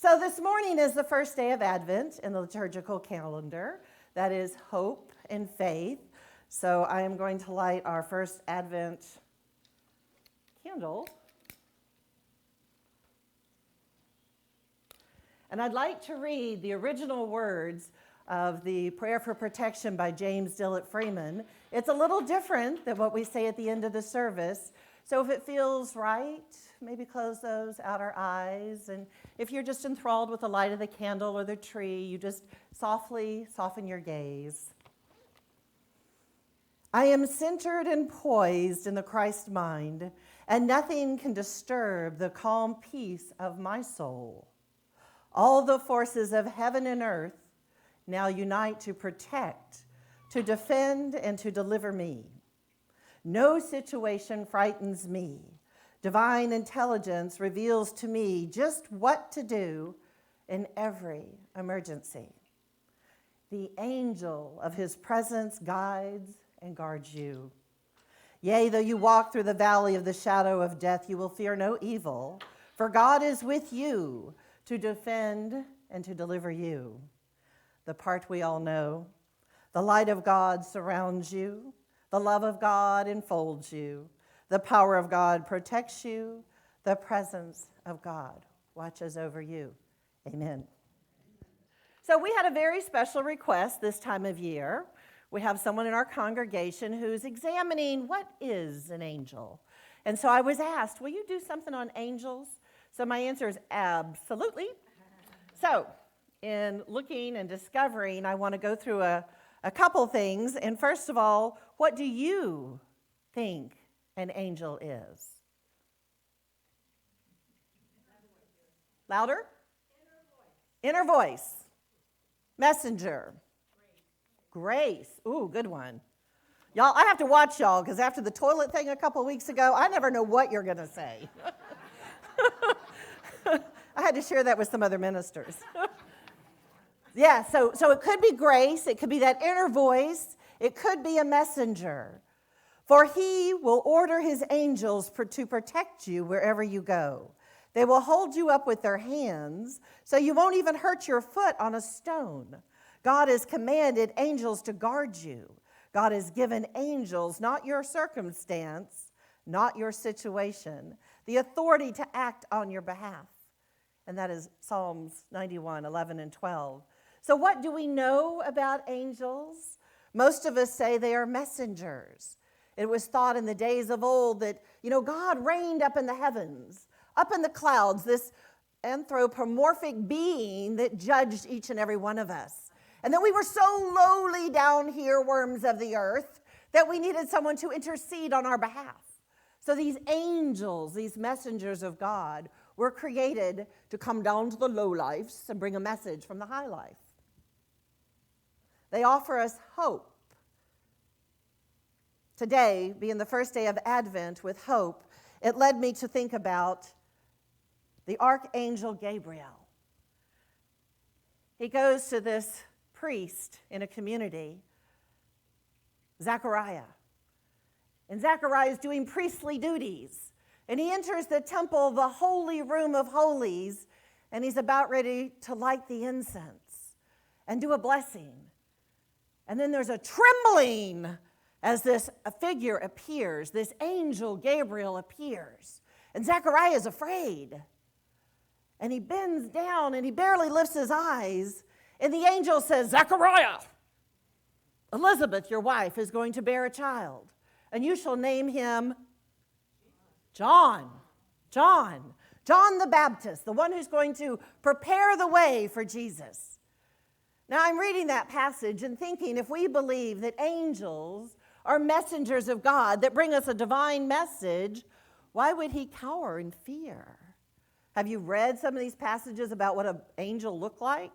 So this morning is the first day of Advent in the liturgical calendar. That is hope and faith. So I am going to light our first Advent candle. And I'd like to read the original words of the Prayer for Protection by James Dillett Freeman. It's a little different than what we say at the end of the service. So if it feels right, maybe close those outer eyes. And if you're just enthralled with the light of the candle or the tree, you just softly soften your gaze. I am centered and poised in the Christ mind, and nothing can disturb the calm peace of my soul. All the forces of heaven and earth now unite to protect, to defend, and to deliver me. No situation frightens me. Divine intelligence reveals to me just what to do in every emergency. The angel of his presence guides and guards you. Yea, though you walk through the valley of the shadow of death, you will fear no evil, for God is with you to defend and to deliver you. The part we all know, the light of God surrounds you, the love of God enfolds you, the power of God protects you, the presence of God watches over you. Amen. So we had a very special request this time of year. We have someone in our congregation who's examining what is an angel. And so I was asked, will you do something on angels? So my answer is absolutely. So in looking and discovering, I want to go through a couple things. And first of all, what do you think an angel is? Louder? Inner voice. Messenger. Grace. Ooh, good one. Y'all, I have to watch y'all because after the toilet thing a couple weeks ago, I never know what you're going to say. I had to share that with some other ministers. Yeah, so it could be grace. It could be that inner voice. It could be a messenger. For he will order his angels to protect you wherever you go. They will hold you up with their hands so you won't even hurt your foot on a stone. God has commanded angels to guard you. God has given angels, not your circumstance, not your situation, the authority to act on your behalf. And that is Psalms 91, 11 and 12. So what do we know about angels? Most of us say they are messengers. It was thought in the days of old that, God reigned up in the heavens, up in the clouds, this anthropomorphic being that judged each and every one of us. And that we were so lowly down here, worms of the earth, that we needed someone to intercede on our behalf. So these angels, these messengers of God, were created to come down to the low lives and bring a message from the high life. They offer us hope. Today, being the first day of Advent with hope, it led me to think about the Archangel Gabriel. He goes to this priest in a community, Zechariah. And Zechariah is doing priestly duties. And he enters the temple, the holy room of holies, and he's about ready to light the incense and do a blessing. And then there's a trembling as this figure appears. This angel Gabriel appears. And Zechariah is afraid. And he bends down and he barely lifts his eyes. And the angel says, Zechariah, Elizabeth, your wife, is going to bear a child. And you shall name him John the Baptist, the one who's going to prepare the way for Jesus. Now, I'm reading that passage and thinking if we believe that angels are messengers of God that bring us a divine message, why would he cower in fear? Have you read some of these passages about what an angel looked like?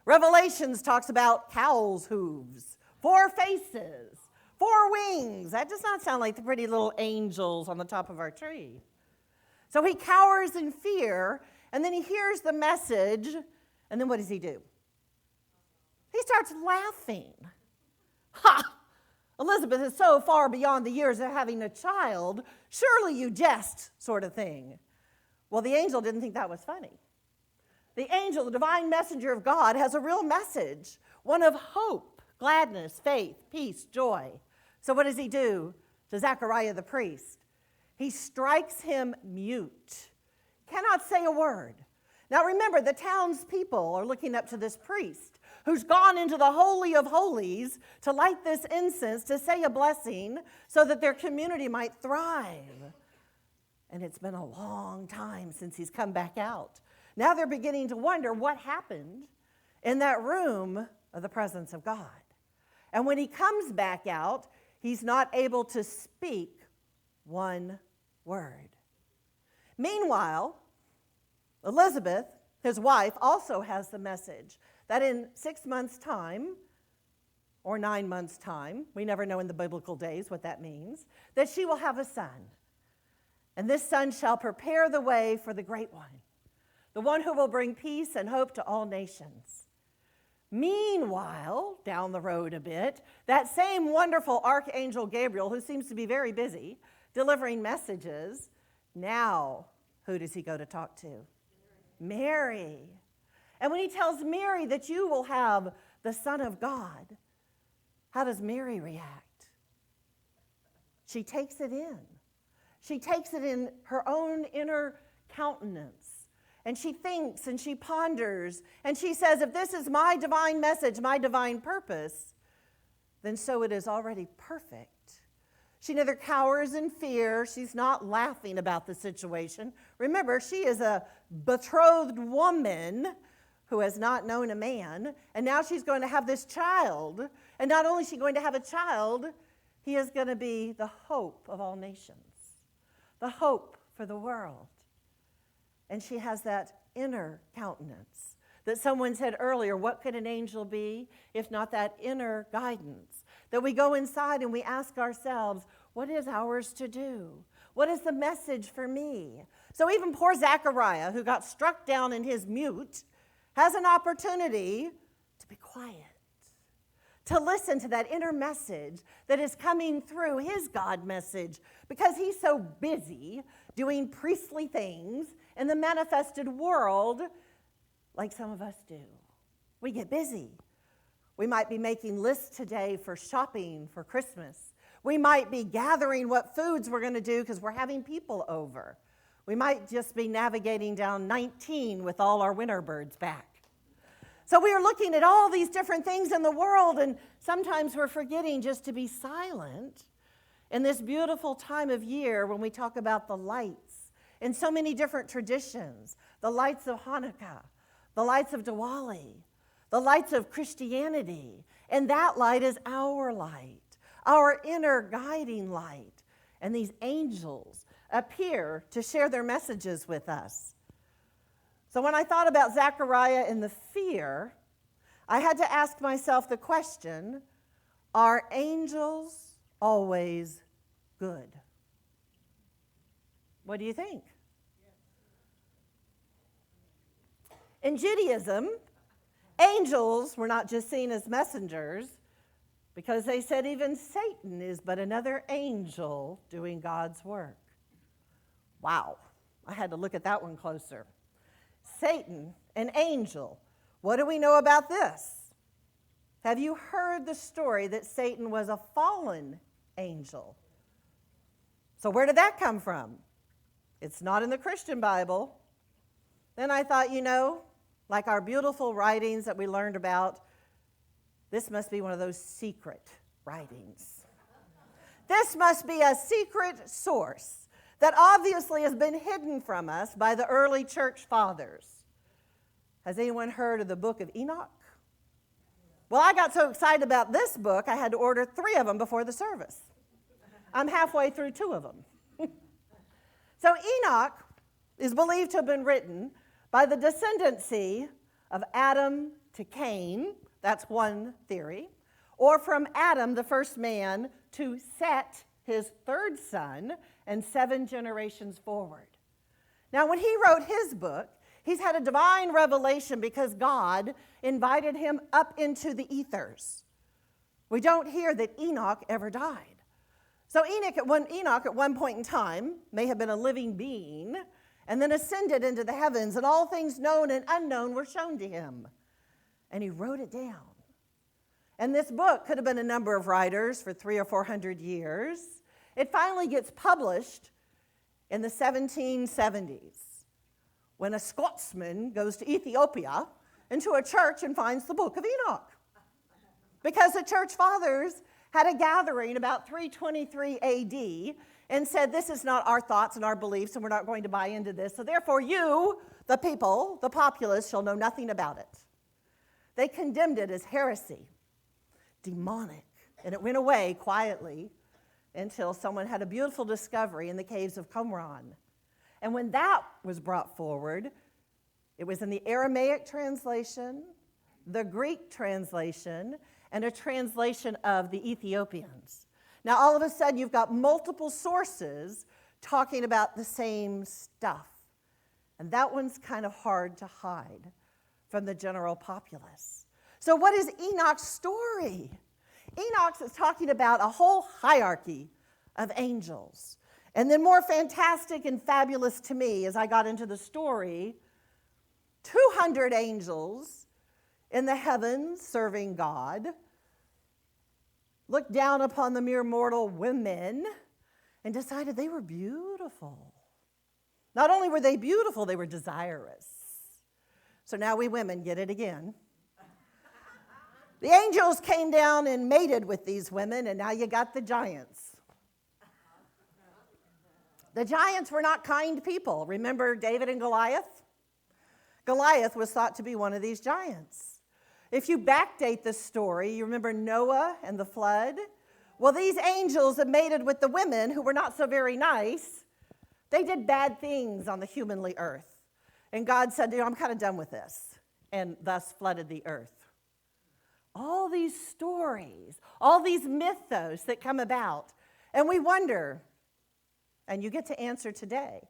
Revelations talks about cow's hooves, 4 faces, 4 wings. That does not sound like the pretty little angels on the top of our tree. So he cowers in fear, and then he hears the message, and then what does he do? He starts laughing. Ha! Elizabeth is so far beyond the years of having a child, surely you jest, sort of thing. Well, the angel didn't think that was funny. The angel, the divine messenger of God, has a real message, one of hope, gladness, faith, peace, joy. So what does he do to Zechariah the priest? He strikes him mute, cannot say a word. Now remember, the townspeople are looking up to this priest who's gone into the Holy of Holies to light this incense, to say a blessing so that their community might thrive. And it's been a long time since he's come back out. Now they're beginning to wonder what happened in that room of the presence of God. And when he comes back out, he's not able to speak one word. Meanwhile, Elizabeth, his wife, also has the message that in 6 months' time, or 9 months' time, we never know in the biblical days what that means, that she will have a son. And this son shall prepare the way for the great one, the one who will bring peace and hope to all nations. Meanwhile, down the road a bit, that same wonderful Archangel Gabriel, who seems to be very busy delivering messages, now who does he go to talk to? Mary. And when he tells Mary that you will have the Son of God, how does Mary react? She takes it in. She takes it in her own inner countenance. And she thinks and she ponders. And she says, if this is my divine message, my divine purpose, then so it is already perfect. She neither cowers in fear. She's not laughing about the situation. Remember, she is a betrothed woman who has not known a man. And now she's going to have this child. And not only is she going to have a child, he is going to be the hope of all nations, the hope for the world. And she has that inner countenance that someone said earlier, what could an angel be if not that inner guidance? That we go inside and we ask ourselves, what is ours to do? What is the message for me? So even poor Zechariah, who got struck down in his mute, has an opportunity to be quiet, to listen to that inner message that is coming through his God message, because he's so busy doing priestly things in the manifested world like some of us do. We get busy. We might be making lists today for shopping for Christmas. We might be gathering what foods we're going to do because we're having people over. We might just be navigating down 19 with all our winter birds back. So we are looking at all these different things in the world, and sometimes we're forgetting just to be silent in this beautiful time of year when we talk about the lights in so many different traditions, the lights of Hanukkah, the lights of Diwali, the lights of Christianity. And that light is our light, our inner guiding light. And these angels appear to share their messages with us. So when I thought about Zechariah and the fear, I had to ask myself the question, are angels always good? What do you think? In Judaism, angels were not just seen as messengers, because they said even Satan is but another angel doing God's work. Wow, I had to look at that one closer. Satan, an angel. What do we know about this? Have you heard the story that Satan was a fallen angel? So where did that come from? It's not in the Christian Bible. Then I thought, like our beautiful writings that we learned about, this must be one of those secret writings. This must be a secret source that obviously has been hidden from us by the early church fathers. Has anyone heard of the book of Enoch? Well, I got so excited about this book, I had to order 3 of them before the service. I'm halfway through 2 of them. So Enoch is believed to have been written by the descendancy of Adam to Cain, that's one theory, or from Adam, the first man, to Set, his 3rd son, and 7 generations forward. Now, when he wrote his book, he's had a divine revelation because God invited him up into the ethers. We don't hear that Enoch ever died. So Enoch at one point in time may have been a living being, and then ascended into the heavens, and all things known and unknown were shown to him. And he wrote it down. And this book could have been a number of writers for 300 or 400 years. It finally gets published in the 1770s when a Scotsman goes to Ethiopia into a church and finds the book of Enoch. Because the church fathers had a gathering about 323 AD and said, this is not our thoughts and our beliefs, and we're not going to buy into this. So therefore you, the people, the populace, shall know nothing about it. They condemned it as heresy, demonic, and it went away quietly until someone had a beautiful discovery in the caves of Qumran. And when that was brought forward, it was in the Aramaic translation, the Greek translation, and a translation of the Ethiopians. Now, all of a sudden, you've got multiple sources talking about the same stuff. And that one's kind of hard to hide from the general populace. So what is Enoch's story? Enoch is talking about a whole hierarchy of angels. And then more fantastic and fabulous to me, as I got into the story, 200 angels in the heavens serving God looked down upon the mere mortal women and decided they were beautiful. Not only were they beautiful, they were desirous. So now we women get it again. The angels came down and mated with these women, and now you got the giants. The giants were not kind people. Remember David and Goliath? Goliath was thought to be one of these giants. If you backdate the story, you remember Noah and the flood? Well, these angels that mated with the women who were not so very nice, they did bad things on the humanly earth. And God said, I'm kind of done with this, and thus flooded the earth. All these stories, all these mythos that come about, and we wonder, and you get to answer today,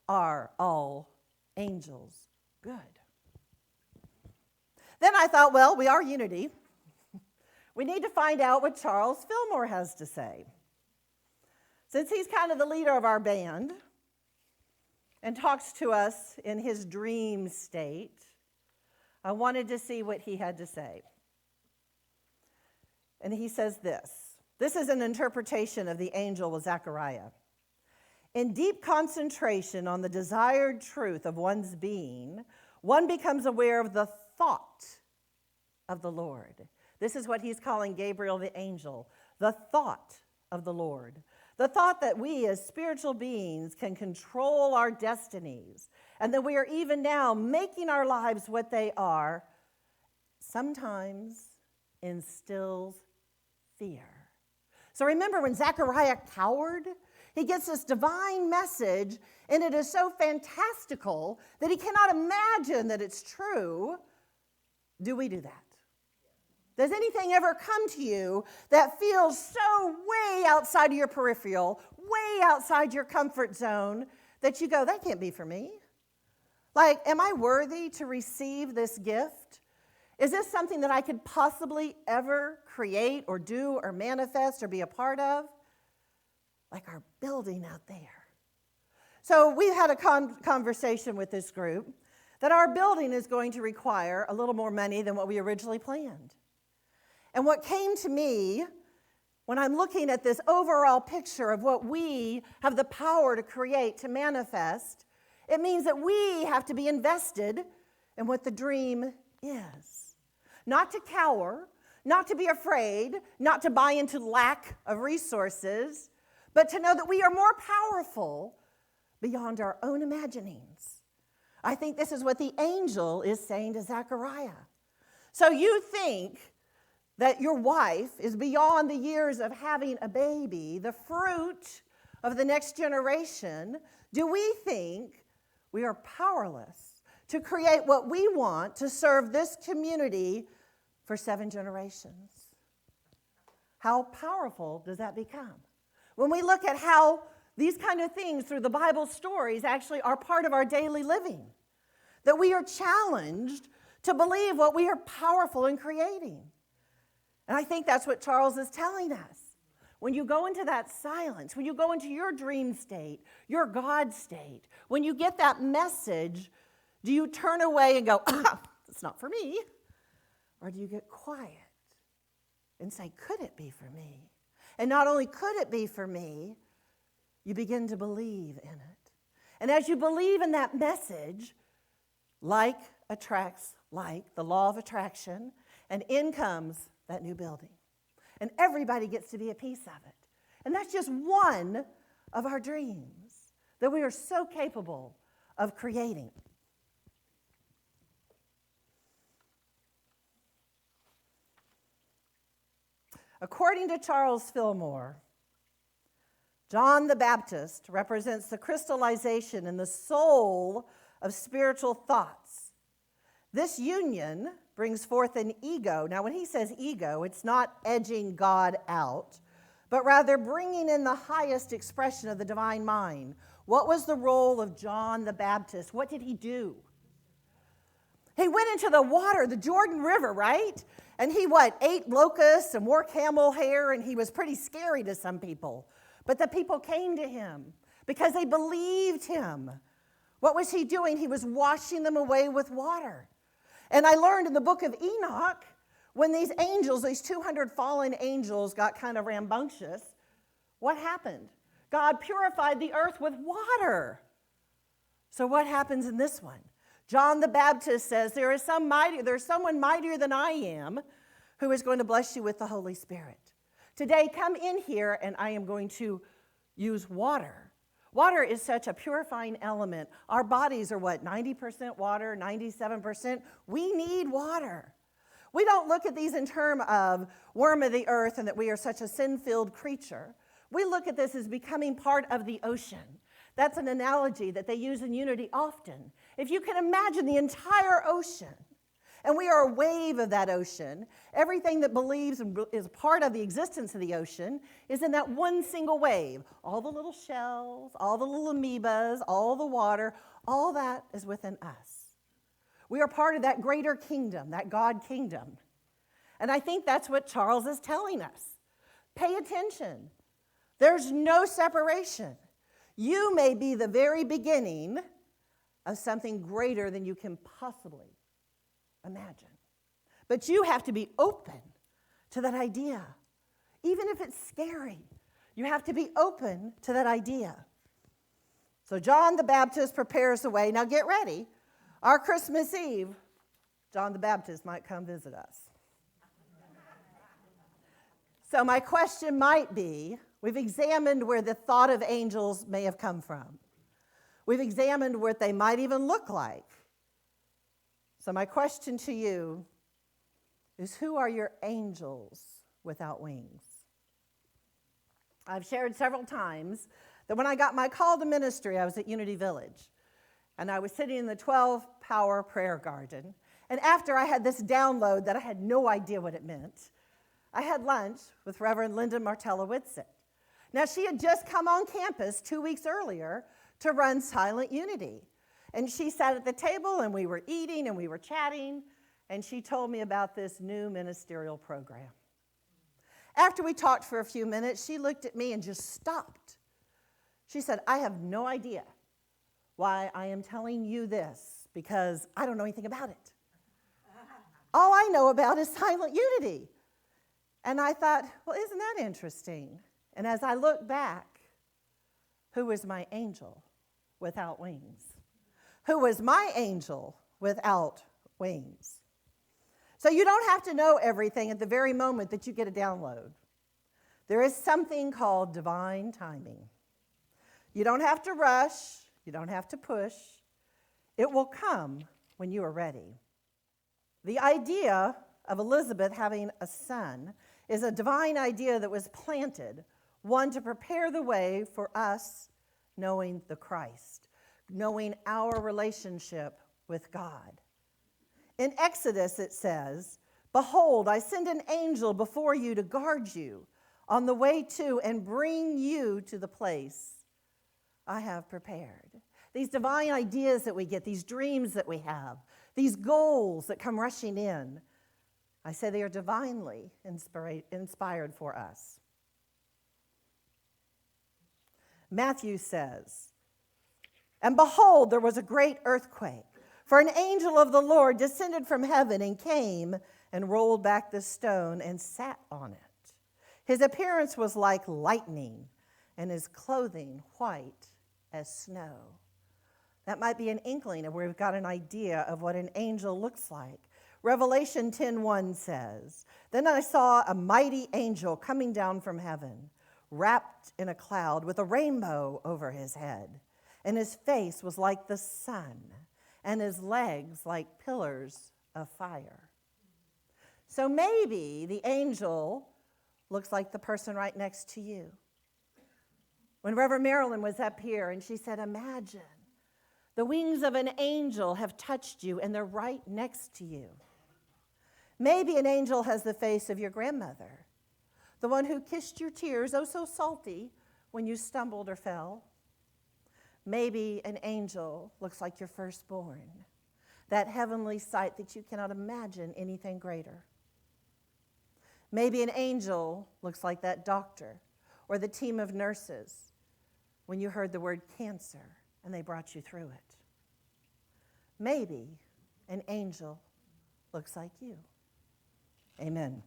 are all angels good? Then I thought, well, we are Unity. We need to find out what Charles Fillmore has to say. Since he's kind of the leader of our band and talks to us in his dream state, I wanted to see what he had to say. And he says this. This is an interpretation of the angel of Zechariah. In deep concentration on the desired truth of one's being, one becomes aware of the thought of the Lord. This is what he's calling Gabriel the angel, the thought of the Lord. The thought that we as spiritual beings can control our destinies, and that we are even now making our lives what they are, sometimes instills fear. So remember when Zechariah cowered? He gets this divine message, and it is so fantastical that he cannot imagine that it's true. Do we do that? Does anything ever come to you that feels so way outside of your peripheral, way outside your comfort zone, that you go, that can't be for me? Like, am I worthy to receive this gift? Is this something that I could possibly ever create or do or manifest or be a part of? Like our building out there. So we had a conversation with this group that our building is going to require a little more money than what we originally planned. And what came to me when I'm looking at this overall picture of what we have the power to create, to manifest, it means that we have to be invested in what the dream is. Not to cower, not to be afraid, not to buy into lack of resources, but to know that we are more powerful beyond our own imaginings. I think this is what the angel is saying to Zechariah. So you think that your wife is beyond the years of having a baby, the fruit of the next generation. Do we think we are powerless to create what we want to serve this community for 7 generations? How powerful does that become? When we look at how these kind of things through the Bible stories actually are part of our daily living, that we are challenged to believe what we are powerful in creating. And I think that's what Charles is telling us. when you go into that silence, when you go into your dream state, your God state, when you get that message, do you turn away and go, it's not for me? Or do you get quiet and say, could it be for me? And not only could it be for me, you begin to believe in it. And as you believe in that message, like attracts like, the law of attraction, and in comes that new building. And everybody gets to be a piece of it. And that's just one of our dreams that we are so capable of creating. According to Charles Fillmore, John the Baptist represents the crystallization in the soul of spiritual thoughts. This union brings forth an ego. Now, when he says ego, it's not edging God out, but rather bringing in the highest expression of the divine mind. What was the role of John the Baptist? What did he do? He went into the water, the Jordan River, right? And he, ate locusts and wore camel hair, and he was pretty scary to some people. But the people came to him because they believed him. What was he doing? He was washing them away with water. And I learned in the book of Enoch, when these angels, these 200 fallen angels got kind of rambunctious, what happened? God purified the earth with water. So what happens in this one? John the Baptist says, there's someone mightier than I am who is going to bless you with the Holy Spirit. Today, come in here and I am going to use water. Water is such a purifying element. Our bodies are 90% water, 97%. We need water. We don't look at these in terms of worm of the earth and that we are such a sin-filled creature. We look at this as becoming part of the ocean. That's an analogy that they use in Unity often. If you can imagine the entire ocean, and we are a wave of that ocean, everything that believes and is part of the existence of the ocean is in that one single wave. All the little shells, all the little amoebas, all the water, all that is within us. We are part of that greater kingdom, that God kingdom. And I think that's what Charles is telling us. Pay attention. There's no separation. You may be the very beginning of something greater than you can possibly imagine. But you have to be open to that idea. Even if it's scary, you have to be open to that idea. So John the Baptist prepares the way. Now get ready. Our Christmas Eve, John the Baptist might come visit us. So my question might be, we've examined where the thought of angels may have come from. We've examined what they might even look like. So my question to you is, who are your angels without wings? I've shared several times that when I got my call to ministry, I was at Unity Village. And I was sitting in the 12-power prayer garden. And after I had this download that I had no idea what it meant, I had lunch with Reverend Linda Martella Whitsitt. Now, she had just come on campus 2 weeks earlier to run Silent Unity. And she sat at the table, and we were eating, and we were chatting, and she told me about this new ministerial program. After we talked for a few minutes, she looked at me and just stopped. She said, I have no idea why I am telling you this, because I don't know anything about it. All I know about is Silent Unity. And I thought, well, isn't that interesting? And as I look back, who was my angel without wings? Who was my angel without wings? So you don't have to know everything at the very moment that you get a download. There is something called divine timing. You don't have to rush. You don't have to push. It will come when you are ready. The idea of Elizabeth having a son is a divine idea that was planted, one to prepare the way for us knowing the Christ, knowing our relationship with God. In Exodus it says, behold, I send an angel before you to guard you on the way to and bring you to the place I have prepared. These divine ideas that we get, these dreams that we have, these goals that come rushing in, I say they are divinely inspired for us. Matthew says, "And behold, there was a great earthquake, for an angel of the Lord descended from heaven and came and rolled back the stone and sat on it. His appearance was like lightning, and his clothing white as snow." That might be an inkling of where we've got an idea of what an angel looks like. Revelation 10:1 says, "Then I saw a mighty angel coming down from heaven, wrapped in a cloud with a rainbow over his head. And his face was like the sun, and his legs like pillars of fire." So maybe the angel looks like the person right next to you. When Reverend Marilyn was up here and she said, "Imagine the wings of an angel have touched you and they're right next to you." Maybe an angel has the face of your grandmother, the one who kissed your tears, oh so salty, when you stumbled or fell. Maybe an angel looks like your firstborn, that heavenly sight that you cannot imagine anything greater. Maybe an angel looks like that doctor or the team of nurses when you heard the word cancer and they brought you through it. Maybe an angel looks like you. Amen.